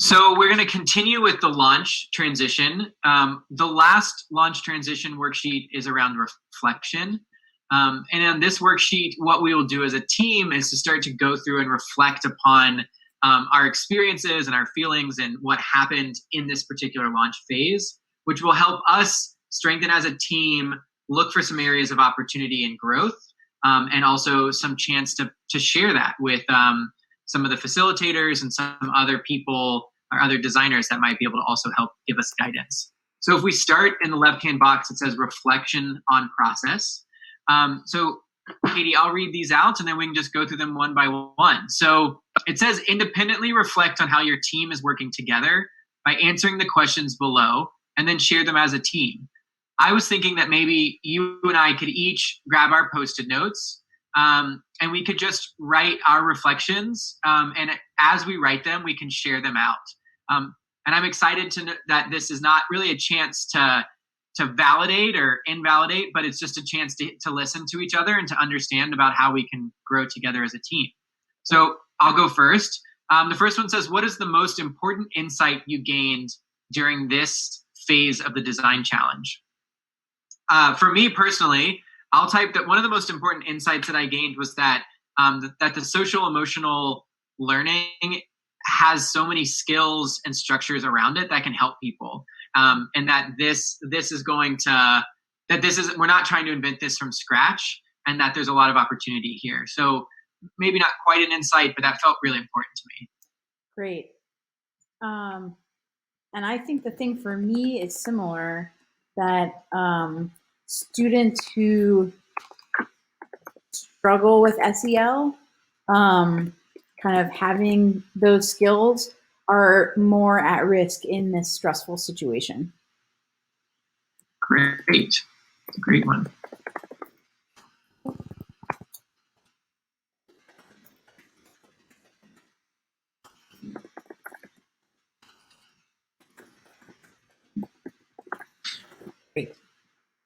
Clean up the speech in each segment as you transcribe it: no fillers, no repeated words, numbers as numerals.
So we're going to continue with the launch transition. The last launch transition worksheet is around reflection. And on this worksheet, what we will do as a team is to start to go through and reflect upon our experiences and our feelings and what happened in this particular launch phase, which will help us strengthen as a team, look for some areas of opportunity and growth, and also some chance to share that with some of the facilitators and some other people or other designers that might be able to also help give us guidance. So if we start in the left-hand box, it says reflection on process. So Katie, I'll read these out and then we can just go through them one by one. So it says independently reflect on how your team is working together by answering the questions below and then share them as a team. I was thinking that maybe you and I could each grab our Post-it notes and we could just write our reflections. And as we write them, we can share them out. And I'm excited to know that this is not really a chance to validate or invalidate, but it's just a chance to listen to each other and to understand about how we can grow together as a team. So I'll go first. The first one says, what is the most important insight you gained during this phase of the design challenge? For me personally, I'll type that one of the most important insights that I gained was that that the social emotional learning has so many skills and structures around it that can help people. And that this is going to, that this is, we're not trying to invent this from scratch, and that there's a lot of opportunity here. So maybe not quite an insight, but that felt really important to me. Great. And I think the thing for me is similar, that students who struggle with SEL, kind of having those skills, are more at risk in this stressful situation. Great. Great one. Great.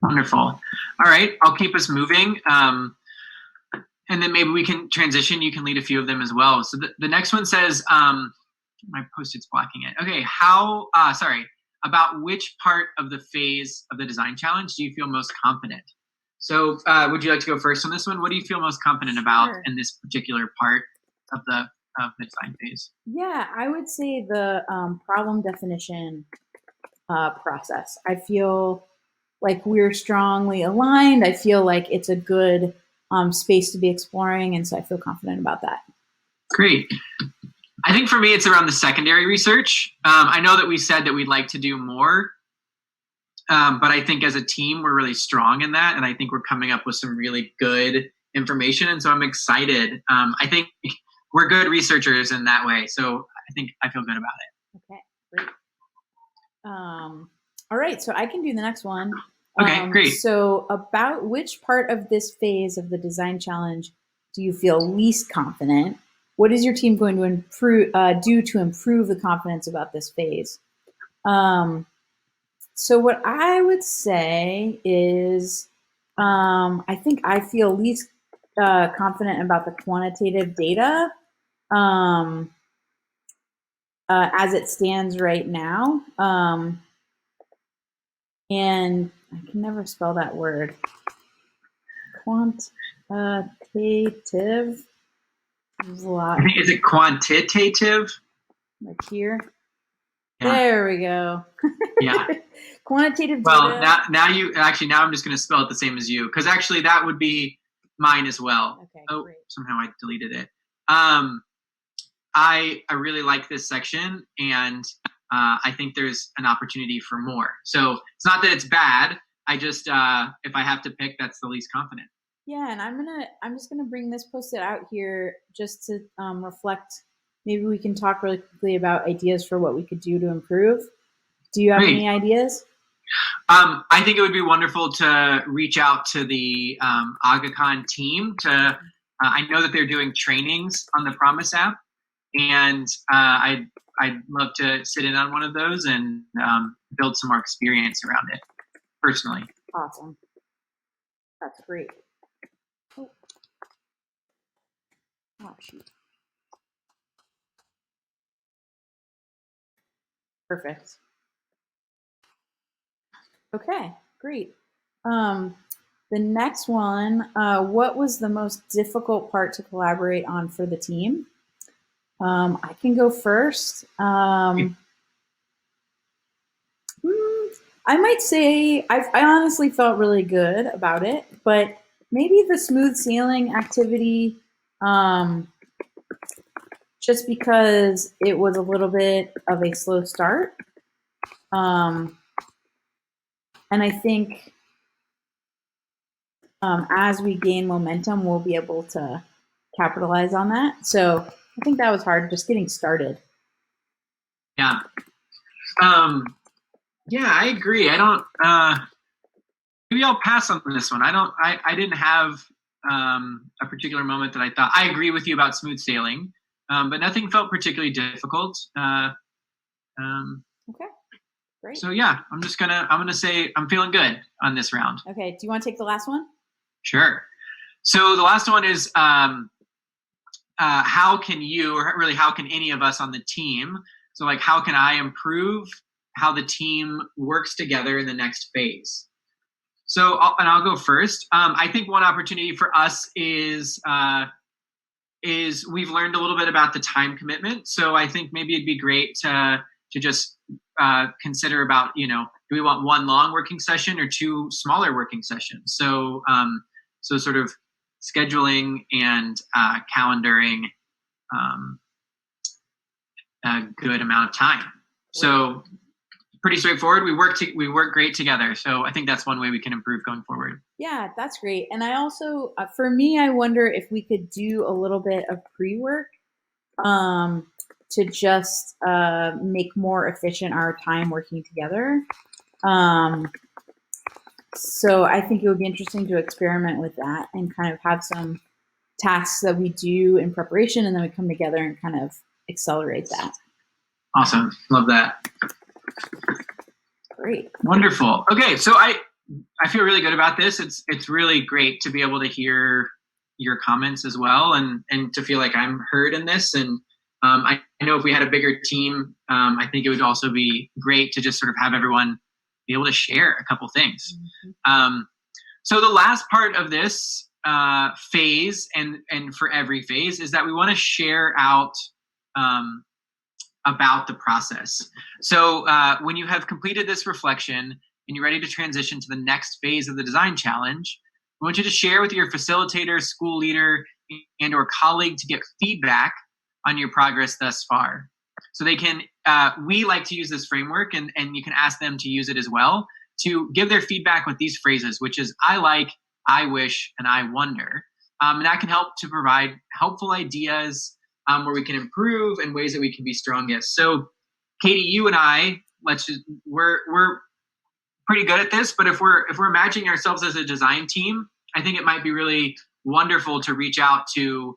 Wonderful. All right, I'll keep us moving. And then maybe we can transition. You can lead a few of them as well. So the next one says, my Post-it's blocking it. Okay, about which part of the phase of the design challenge do you feel most confident? So would you like to go first on this one? What do you feel most confident about in this particular part of the design phase? Yeah, I would say the problem definition process. I feel like we're strongly aligned. I feel like it's a good space to be exploring, and so I feel confident about that. Great. I think for me, it's around the secondary research. I know that we said that we'd like to do more, but I think as a team, we're really strong in that, and I think we're coming up with some really good information, and so I'm excited. I think we're good researchers in that way, so I think I feel good about it. Okay, great. All right, so I can do the next one. Okay, great. So about which part of this phase of the design challenge do you feel least confident? What is your team going to do to improve the confidence about this phase? So what I would say is, I think I feel least confident about the quantitative data as it stands right now. And I can never spell that word. Quantitative. Is it quantitative? Like here. Yeah. There we go. Yeah. Quantitative data. Well, now I'm just going to spell it the same as you, because actually that would be mine as well. Okay, oh, great. Somehow I deleted it. I really like this section, and I think there's an opportunity for more. So it's not that it's bad. I just, if I have to pick, that's the least confident. Yeah, and I'm just gonna bring this Post-it out here just to reflect. Maybe we can talk really quickly about ideas for what we could do to improve. Do you have any ideas? I think it would be wonderful to reach out to the AgaCon team. I know that they're doing trainings on the Promise app, and I'd love to sit in on one of those and build some more experience around it personally. Awesome. That's great. Oh shoot. Perfect. Okay, great. The next one, what was the most difficult part to collaborate on for the team? I can go first. I might say I honestly felt really good about it, but maybe the smooth sailing activity, um, just because it was a little bit of a slow start. And I think as we gain momentum, we'll be able to capitalize on that. So I think that was hard, just getting started. Yeah. Yeah, I agree. I don't. Maybe I'll pass on this one. I didn't have a particular moment that I thought. I agree with you about smooth sailing, but nothing felt particularly difficult. Okay, great. So yeah, I'm gonna say I'm feeling good on this round. Okay, do you want to take the last one? Sure. So the last one is how can you, or really how can any of us on the team, so like how can I improve how the team works together in the next phase? So I'll go first. I think one opportunity for us is we've learned a little bit about the time commitment. So I think maybe it'd be great to just consider about, do we want one long working session or two smaller working sessions? So so sort of scheduling and calendaring a good amount of time. So pretty straightforward. We work great together. So I think that's one way we can improve going forward. Yeah, that's great. And I also, for me, I wonder if we could do a little bit of pre-work to just make more efficient our time working together. So I think it would be interesting to experiment with that and kind of have some tasks that we do in preparation, and then we come together and kind of accelerate that. Awesome. Love that. Great. Wonderful. Okay, so I feel really good about this. It's really great to be able to hear your comments as well, and to feel like I'm heard in this. And I know if we had a bigger team, I think it would also be great to just sort of have everyone be able to share a couple things. Mm-hmm. So the last part of this phase, and for every phase, is that we want to share out about the process. So when you have completed this reflection and you're ready to transition to the next phase of the design challenge, we want you to share with your facilitator, school leader, and or colleague to get feedback on your progress thus far. So they can, we like to use this framework, and you can ask them to use it as well, to give their feedback with these phrases, which is I like, I wish, and I wonder. And that can help to provide helpful ideas where we can improve and ways that we can be strongest. So Katie, you and I, we're pretty good at this, but if we're imagining ourselves as a design team, I think it might be really wonderful to reach out to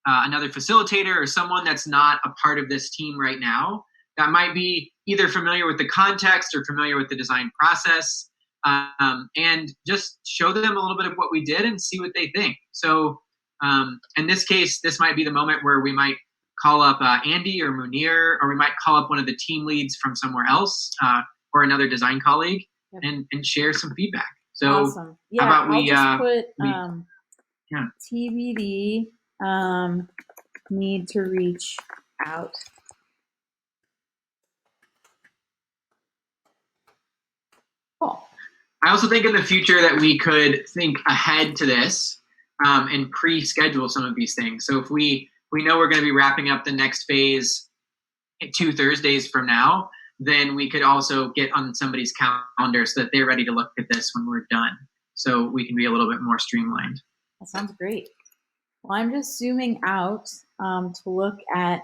another facilitator or someone that's not a part of this team right now, that might be either familiar with the context or familiar with the design process, and just show them a little bit of what we did and see what they think. So in this case, this might be the moment where we might call up Andy or Munir, or we might call up one of the team leads from somewhere else, or another design colleague, and share some feedback. So awesome. Yeah, how about I'll just put TBD, need to reach out. Cool. I also think in the future that we could think ahead to this and pre-schedule some of these things. So if we know we're going to be wrapping up the next phase 2 Thursdays from now, then we could also get on somebody's calendar so that they're ready to look at this when we're done. So we can be a little bit more streamlined. That sounds great. Well, I'm just zooming out to look at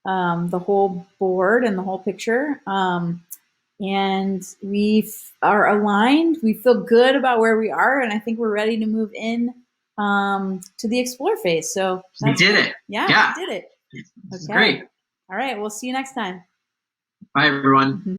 the whole board and the whole picture. And we are aligned. We feel good about where we are, and I think we're ready to move in to the explore phase. So we did it. Yeah, we did it. Okay. Great. All right. We'll see you next time. Bye, everyone.